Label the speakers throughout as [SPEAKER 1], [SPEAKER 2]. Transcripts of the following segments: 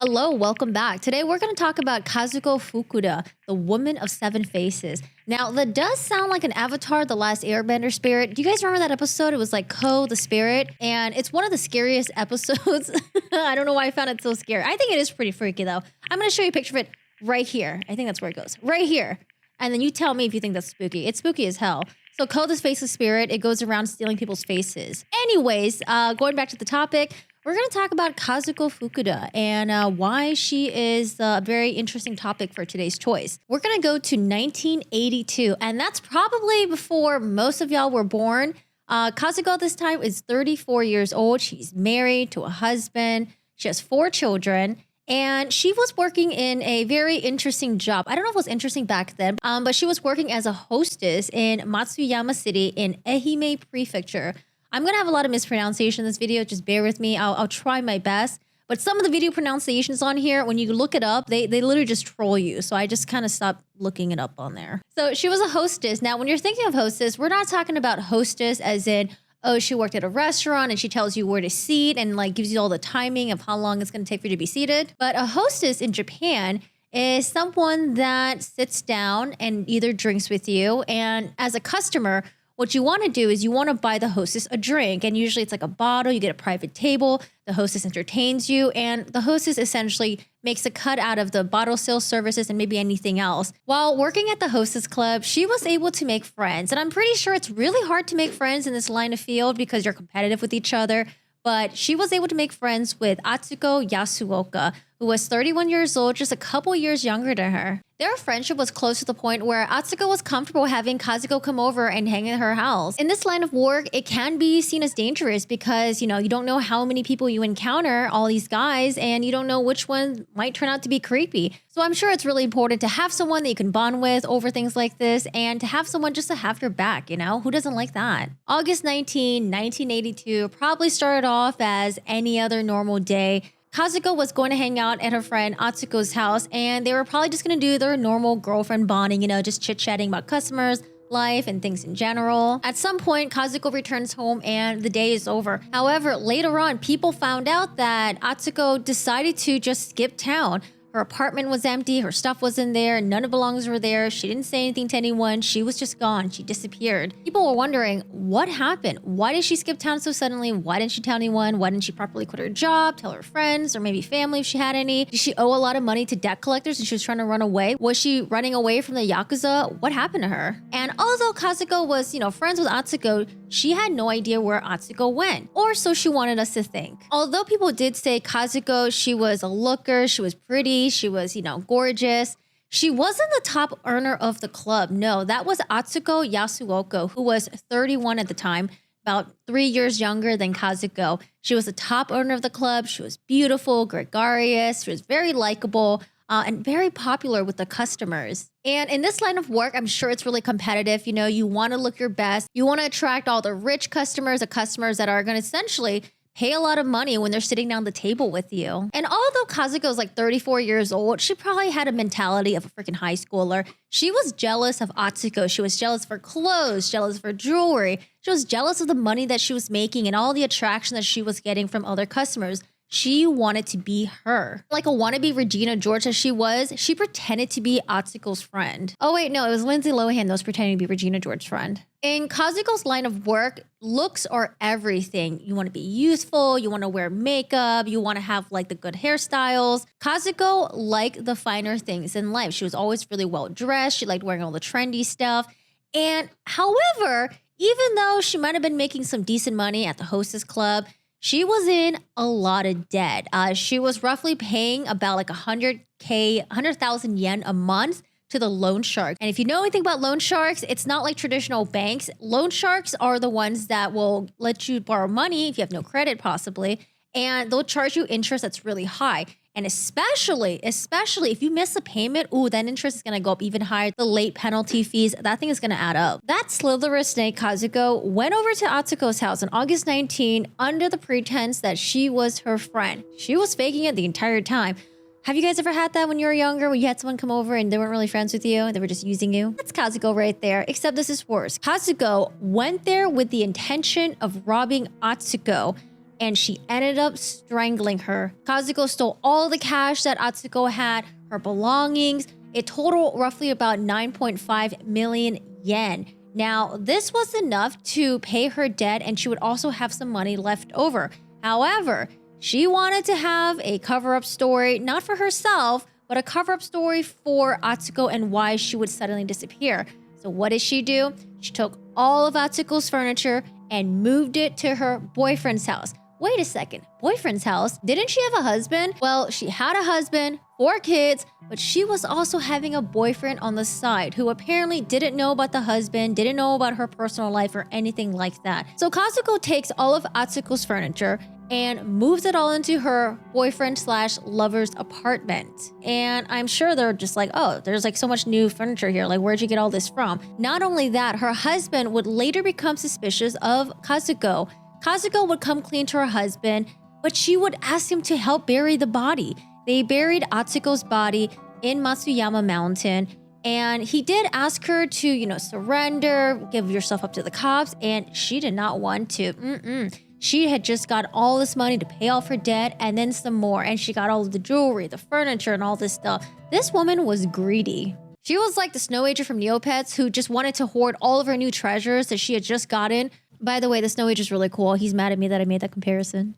[SPEAKER 1] Hello, welcome back. Today we're going to talk about Kazuko Fukuda, the woman of seven faces. Now, that does sound like an Avatar, the last airbender spirit. Do you guys remember that episode? It was like Ko, the spirit, and it's one of the scariest episodes. I don't know why I found it so scary. I think it is pretty freaky though. I'm going to show you a picture of it right here. I think that's where it goes. Right here. And then you tell me if you think that's spooky. It's spooky as hell. So Ko, this faceless spirit, it goes around stealing people's faces. Anyways, going back to the topic, we're going to talk about Kazuko Fukuda and why she is a very interesting topic for today's choice. We're going to go to 1982, and that's probably before most of y'all were born. Kazuko this time is 34 years old. She's married to a husband. She has 4 children. And she was working in a very interesting job. I don't know if it was interesting back then, but she was working as a hostess in Matsuyama City in Ehime Prefecture. I'm going to have a lot of mispronunciation in this video. Just bear with me. I'll try my best. But some of the video pronunciations on here, when you look it up, they literally just troll you. So I just kind of stopped looking it up on there. So she was a hostess. Now, when you're thinking of hostess, we're not talking about hostess as in, oh, she worked at a restaurant and she tells you where to seat and like gives you all the timing of how long it's going to take for you to be seated. But a hostess in Japan is someone that sits down and either drinks with you. And as a customer, what you want to do is you want to buy the hostess a drink. And usually it's like a bottle, you get a private table, the hostess entertains you, and the hostess essentially makes a cut out of the bottle sales services and maybe anything else. While working at the hostess club, she was able to make friends. And I'm pretty sure it's really hard to make friends in this line of field because you're competitive with each other. But she was able to make friends with Atsuko Yasuoka, who was 31 years old, just a couple years younger than her. Their friendship was close to the point where Atsuko was comfortable having Kazuko come over and hang in her house. In this line of work, it can be seen as dangerous because, you don't know how many people you encounter, all these guys, and you don't know which one might turn out to be creepy. So I'm sure it's really important to have someone that you can bond with over things like this and to have someone just to have your back, Who doesn't like that? August 19, 1982 probably started off as any other normal day. Kazuko was going to hang out at her friend Atsuko's house, and they were probably just going to do their normal girlfriend bonding, just chit-chatting about customers, life, and things in general. At some point, Kazuko returns home and the day is over. However, later on, people found out that Atsuko decided to just skip town. Her apartment was empty, her stuff wasn't there, none of her belongings were there, she didn't say anything to anyone, she was just gone, she disappeared. People were wondering, what happened? Why did she skip town so suddenly? Why didn't she tell anyone? Why didn't she properly quit her job, tell her friends, or maybe family if she had any? Did she owe a lot of money to debt collectors and she was trying to run away? Was she running away from the Yakuza? What happened to her? And although Kazuko was, friends with Atsuko, she had no idea where Atsuko went, or so she wanted us to think. Although people did say Kazuko, she was a looker, she was pretty, she was, gorgeous. She wasn't the top earner of the club. No, that was Atsuko Yasuoka, who was 31 at the time, about 3 years younger than Kazuko. She was the top earner of the club. She was beautiful, gregarious. She was very likable. And very popular with the customers. And in this line of work, I'm sure it's really competitive. You want to look your best. You want to attract all the rich customers, the customers that are going to essentially pay a lot of money when they're sitting down the table with you. And although Kazuko is like 34 years old, she probably had a mentality of a freaking high schooler. She was jealous of Atsuko. She was jealous of her clothes, jealous of her jewelry. She was jealous of the money that she was making and all the attraction that she was getting from other customers. She wanted to be her. Like a wannabe Regina George as she was, she pretended to be Atsuko's friend. Oh wait, no, it was Lindsay Lohan that was pretending to be Regina George's friend. In Kazuko's line of work, looks are everything. You want to be youthful, you want to wear makeup, you want to have like the good hairstyles. Kazuko liked the finer things in life. She was always really well dressed. She liked wearing all the trendy stuff. And however, even though she might have been making some decent money at the hostess club, she was in a lot of debt. She was roughly paying about like 100,000 yen a month to the loan shark. And if you know anything about loan sharks, it's not like traditional banks. Loan sharks are the ones that will let you borrow money if you have no credit possibly, and they'll charge you interest that's really high. And especially if you miss a payment, that interest is going to go up even higher. The late penalty fees, that thing is going to add up. That slithery snake Kazuko went over to Atsuko's house on August 19 under the pretense that she was her friend. She was faking it the entire time. Have you guys ever had that when you were younger, when you had someone come over and they weren't really friends with you? They were just using you? That's Kazuko right there, except this is worse. Kazuko went there with the intention of robbing Atsuko. and she ended up strangling her. Kazuko stole all the cash that Atsuko had, her belongings. It totaled roughly about 9.5 million yen. Now, this was enough to pay her debt, and she would also have some money left over. However, she wanted to have a cover-up story, not for herself, but a cover-up story for Atsuko and why she would suddenly disappear. So what did she do? She took all of Atsuko's furniture and moved it to her boyfriend's house. Wait a second, boyfriend's house? Didn't she have a husband? Well, she had a husband, 4 kids, but she was also having a boyfriend on the side who apparently didn't know about the husband, didn't know about her personal life or anything like that. So Kazuko takes all of Atsuko's furniture and moves it all into her boyfriend/lover's apartment. And I'm sure they're just like, oh, there's like so much new furniture here. Like, where'd you get all this from? Not only that, her husband would later become suspicious of Kazuko. Kazuko would come clean to her husband, but she would ask him to help bury the body. They buried Atsuko's body in Matsuyama Mountain, and he did ask her to, surrender, give yourself up to the cops, and she did not want to. She had just got all this money to pay off her debt and then some more, and she got all of the jewelry, the furniture, and all this stuff. This woman was greedy. She was like the Snow Ager from Neopets who just wanted to hoard all of her new treasures that she had just gotten. By the way, the Snow Ager is really cool. He's mad at me that I made that comparison.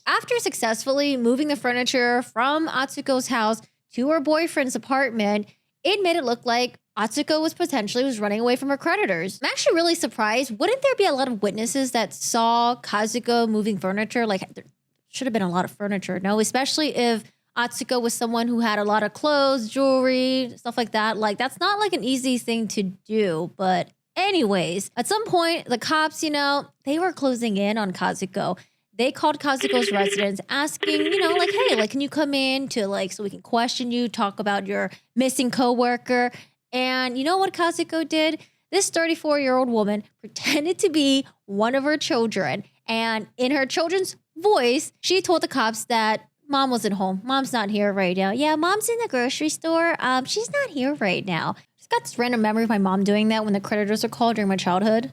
[SPEAKER 1] After successfully moving the furniture from Atsuko's house to her boyfriend's apartment, it made it look like Atsuko was running away from her creditors. I'm actually really surprised. Wouldn't there be a lot of witnesses that saw Kazuko moving furniture? Like, there should have been a lot of furniture, no? Especially if Atsuko was someone who had a lot of clothes, jewelry, stuff like that. Like, that's not like an easy thing to do, but anyways, at some point, the cops, they were closing in on Kazuko. They called Kazuko's residence asking, hey, can you come in to so we can question you, talk about your missing coworker. And you know what Kazuko did? This 34-year-old woman pretended to be one of her children. And in her children's voice, she told the cops that mom wasn't home. Mom's not here right now. Yeah, mom's in the grocery store. She's not here right now. Just got this random memory of my mom doing that when the creditors were called during my childhood.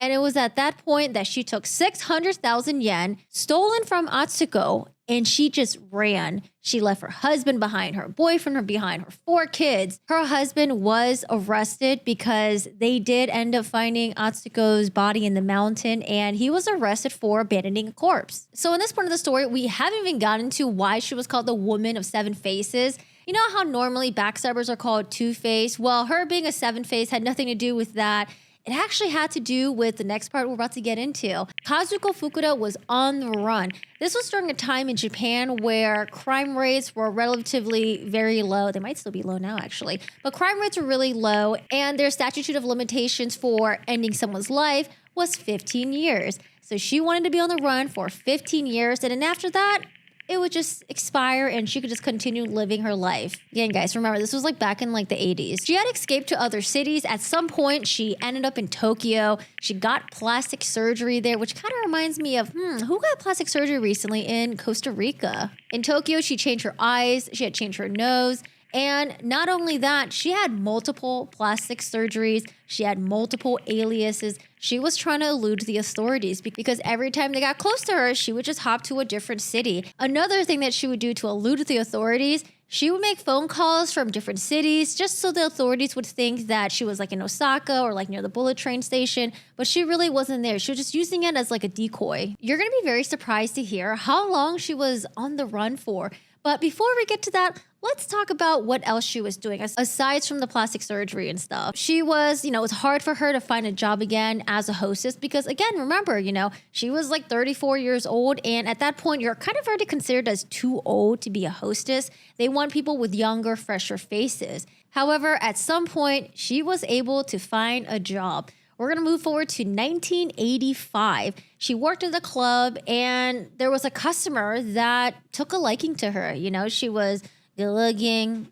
[SPEAKER 1] And it was at that point that she took 600,000 yen stolen from Atsuko, and she just ran. She left her husband behind, her boyfriend behind, her 4 kids. Her husband was arrested because they did end up finding Atsuko's body in the mountain, and he was arrested for abandoning a corpse. So in this part of the story, we haven't even gotten to why she was called the Woman of 7 Faces. You know how normally backstabbers are called two-faced? Well, her being a 7-face had nothing to do with that. It actually had to do with the next part we're about to get into. Kazuko Fukuda was on the run. This was during a time in Japan where crime rates were relatively very low. They might still be low now, actually. But crime rates were really low, and their statute of limitations for ending someone's life was 15 years. So she wanted to be on the run for 15 years, and then after that, it would just expire and she could just continue living her life. Again, guys, remember, this was back in the 80s. She had escaped to other cities. At some point, she ended up in Tokyo. She got plastic surgery there, which kind of reminds me of, who got plastic surgery recently in Costa Rica? In Tokyo, she changed her eyes. She had changed her nose. And not only that, she had multiple plastic surgeries. She had multiple aliases. She was trying to elude the authorities because every time they got close to her, she would just hop to a different city. Another thing that she would do to elude the authorities, she would make phone calls from different cities just so the authorities would think that she was in Osaka or near the bullet train station, but she really wasn't there. She was just using it as a decoy. You're going to be very surprised to hear how long she was on the run for. But before we get to that, let's talk about what else she was doing aside from the plastic surgery and stuff. She was, it was hard for her to find a job again as a hostess because, again, remember, she was 34 years old. And at that point, you're kind of already considered as too old to be a hostess. They want people with younger, fresher faces. However, at some point, she was able to find a job. We're going to move forward to 1985. She worked at the club and there was a customer that took a liking to her. She was good looking,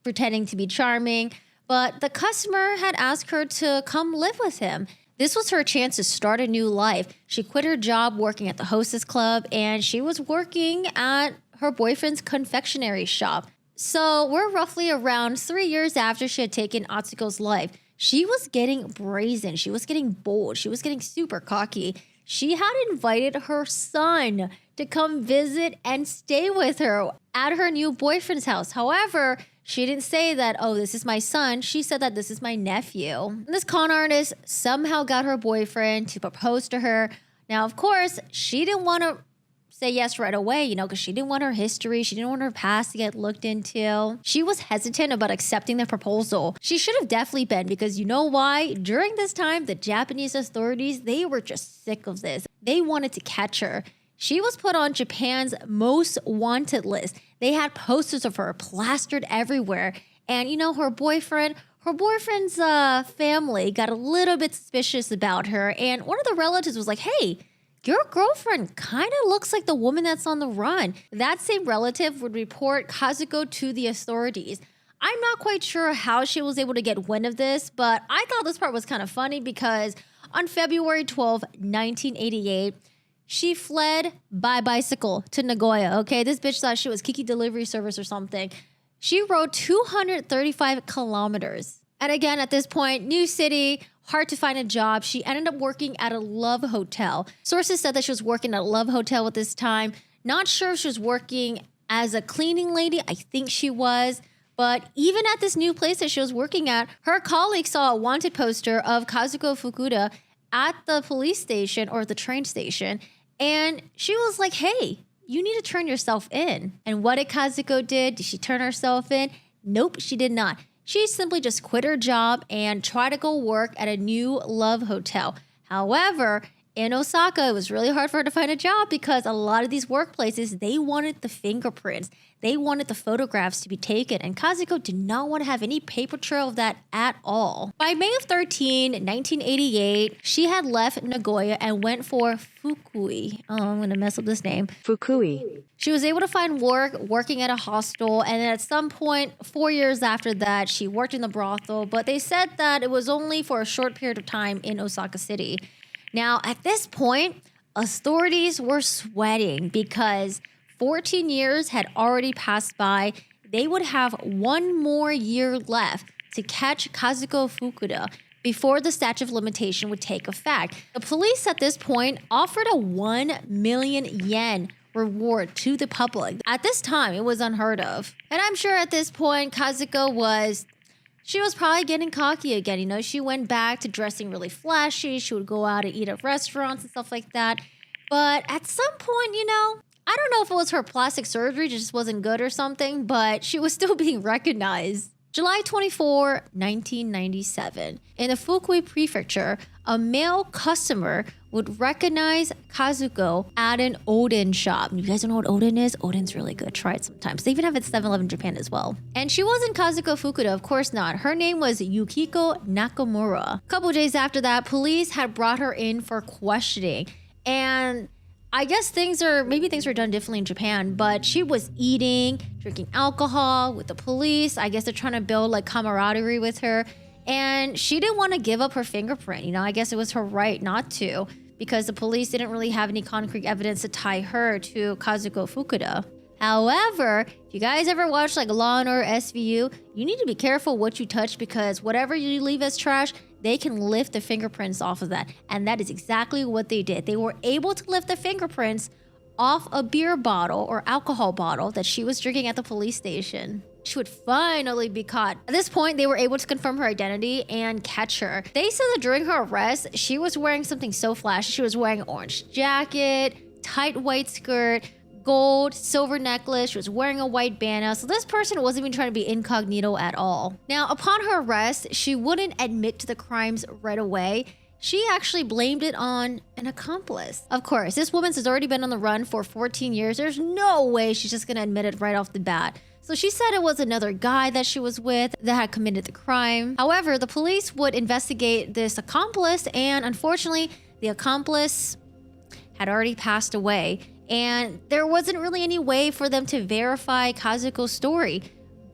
[SPEAKER 1] pretending to be charming, but the customer had asked her to come live with him. This was her chance to start a new life. She quit her job working at the hostess club and she was working at her boyfriend's confectionery shop. So we're roughly around 3 years after she had taken Atsuko's life. She was getting brazen. She was getting bold. She was getting super cocky. she had invited her son to come visit and stay with her at her new boyfriend's house. However, she didn't say that, oh, this is my son. She said that this is my nephew. And this con artist somehow got her boyfriend to propose to her. Now, of course, she didn't want to say yes right away, because she didn't want her history. She didn't want her past to get looked into. She was hesitant about accepting the proposal. She should have definitely been, because you know why? During this time, the Japanese authorities, they were just sick of this. They wanted to catch her. She was put on Japan's most wanted list. They had posters of her plastered everywhere. And her boyfriend's family got a little bit suspicious about her. And one of the relatives was like, hey, your girlfriend kind of looks like the woman that's on the run. That same relative would report Kazuko to the authorities. I'm not quite sure how she was able to get wind of this, but I thought this part was kind of funny because on February 12, 1988, she fled by bicycle to Nagoya, okay? This bitch thought she was Kiki Delivery Service or something. She rode 235 kilometers. And again, at this point, new city, hard to find a job. She ended up working at a Love Hotel. Sources said that she was working at a Love Hotel at this time. Not sure if she was working as a cleaning lady. I think she was. But even at this new place that she was working at, her colleague saw a wanted poster of Kazuko Fukuda at the police station or the train station. And she was like, hey, you need to turn yourself in. And what did Kazuko did? Did she turn herself in? Nope, she did not. She simply just quit her job and tried to go work at a new Love Hotel. However, in Osaka, it was really hard for her to find a job because a lot of these workplaces, they wanted the fingerprints. They wanted the photographs to be taken, and Kazuko did not want to have any paper trail of that at all. By May of 1988, she had left Nagoya and went for Fukui. Oh, I'm going to mess up this name.
[SPEAKER 2] Fukui.
[SPEAKER 1] She was able to find work working at a hostel, and then at some point, 4 years after that, she worked in the brothel, but they said that it was only for a short period of time in Osaka City. Now, at this point, authorities were sweating because 14 years had already passed by. They would have 1 more year left to catch Kazuko Fukuda before the statute of limitation would take effect. The police at this point offered a 1 million yen reward to the public. At this time, it was unheard of. And I'm sure at this point, Kazuko was probably getting cocky again. She went back to dressing really flashy. She would go out and eat at restaurants and stuff like that. But at some point, I don't know if it was her plastic surgery just wasn't good or something, but she was still being recognized. July 24, 1997, in the Fukui Prefecture, a male customer would recognize Kazuko at an Oden shop. You guys don't know what Oden is? Oden's really good. Try it sometimes. They even have it at 7-Eleven Japan as well. And she wasn't Kazuko Fukuda, of course not. Her name was Yukiko Nakamura. A couple days after that, police had brought her in for questioning. And I guess maybe things were done differently in Japan, but she was eating, drinking alcohol with the police. I guess they're trying to build camaraderie with her. And she didn't want to give up her fingerprint. I guess it was her right not to, because the police didn't really have any concrete evidence to tie her to Kazuko Fukuda. However, if you guys ever watch Law & Order SVU, you need to be careful what you touch because whatever you leave as trash, they can lift the fingerprints off of that. And that is exactly what they did. They were able to lift the fingerprints off a beer bottle or alcohol bottle that she was drinking at the police station. She would finally be caught. At this point, they were able to confirm her identity and catch her. They said that during her arrest, she was wearing something so flashy. She was wearing an orange jacket, tight white skirt, gold, silver necklace. She was wearing a white bandana. So this person wasn't even trying to be incognito at all. Now, upon her arrest, she wouldn't admit to the crimes right away. She actually blamed it on an accomplice. Of course, this woman has already been on the run for 14 years. There's no way she's just gonna admit it right off the bat. So she said it was another guy that she was with that had committed the crime. However, the police would investigate this accomplice, and unfortunately, the accomplice had already passed away. And there wasn't really any way for them to verify Kazuko's story.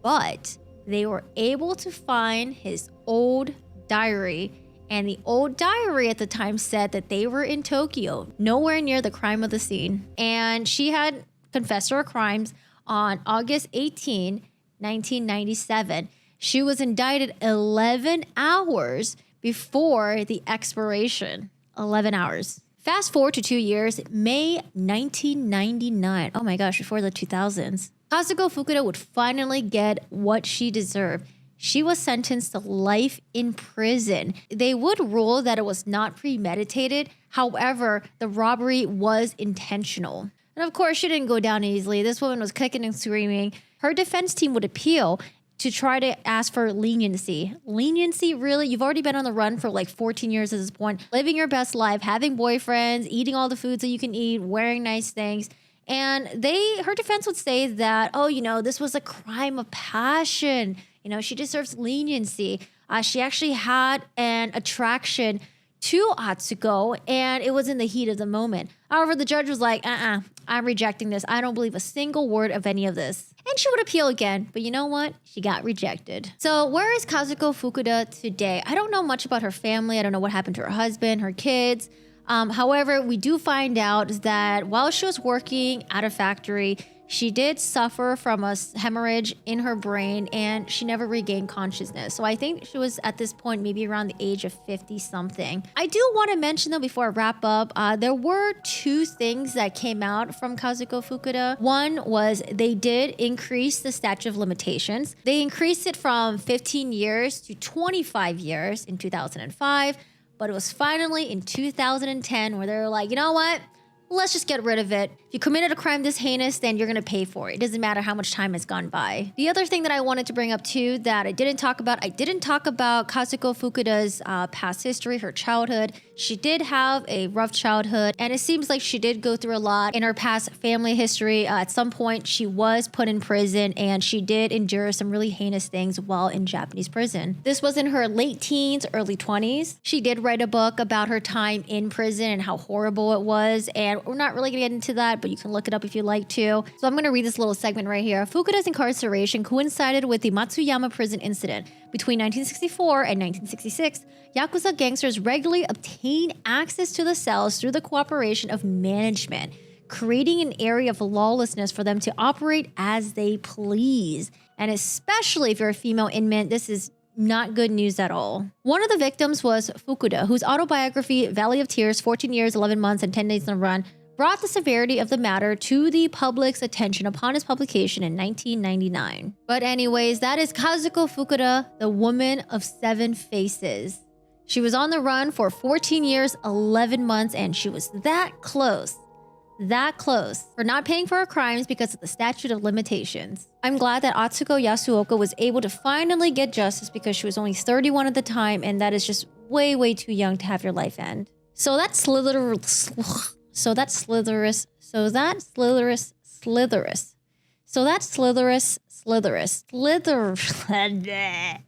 [SPEAKER 1] But they were able to find his old diary. And the old diary at the time said that they were in Tokyo, nowhere near the crime of the scene. And she had confessed to her crimes on August 18, 1997. She was indicted 11 hours before the expiration. 11 hours. Fast forward to 2 years, May 1999. Oh my gosh, before the 2000s. Kazuko Fukuda would finally get what she deserved. She was sentenced to life in prison. They would rule that it was not premeditated. However, the robbery was intentional. And of course, she didn't go down easily. This woman was kicking and screaming. Her defense team would appeal to try to ask for leniency. Leniency, really? You've already been on the run for like 14 years at this point, living your best life, having boyfriends, eating all the foods that you can eat, wearing nice things. And her defense would say that, oh, this was a crime of passion. She deserves leniency. She actually had an attraction to Atsuko, and it was in the heat of the moment. However, the judge was like, I'm rejecting this. I don't believe a single word of any of this. And she would appeal again, but you know what? She got rejected. So where is Kazuko Fukuda today? I don't know much about her family. I don't know what happened to her husband, her kids. However, we do find out that while she was working at a factory, she did suffer from a hemorrhage in her brain and she never regained consciousness. So I think she was at this point maybe around the age of 50 something. I do want to mention though, before I wrap up, there were 2 things that came out from Kazuko Fukuda. One was they did increase the statute of limitations. They increased it from 15 years to 25 years in 2005. But it was finally in 2010 where they were like, you know what? Let's just get rid of it. If you committed a crime this heinous, then you're gonna pay for it. It doesn't matter how much time has gone by. The other thing that I wanted to bring up too that I didn't talk about Kazuko Fukuda's past history, her childhood. She did have a rough childhood, and it seems like she did go through a lot in her past family history. At some point, she was put in prison, and she did endure some really heinous things while in Japanese prison. This was in her late teens, early 20s. She did write a book about her time in prison and how horrible it was, and we're not really gonna get into that, but you can look it up if you like to. So I'm gonna read this little segment right here. Fukuda's incarceration coincided with the Matsuyama prison incident. Between 1964 and 1966, Yakuza gangsters regularly obtained access to the cells through the cooperation of management, creating an area of lawlessness for them to operate as they please. And especially if you're a female inmate, this is not good news at all. One of the victims was Fukuda, whose autobiography, Valley of Tears, 14 years, 11 months, and 10 days on the run, brought the severity of the matter to the public's attention upon its publication in 1999. But anyways, that is Kazuko Fukuda, the woman of 7 faces. She was on the run for 14 years, 11 months, and she was that close for not paying for her crimes because of the statute of limitations. I'm glad that Atsuko Yasuoka was able to finally get justice because she was only 31 at the time, and that is just way, way too young to have your life end. So that's slitherous.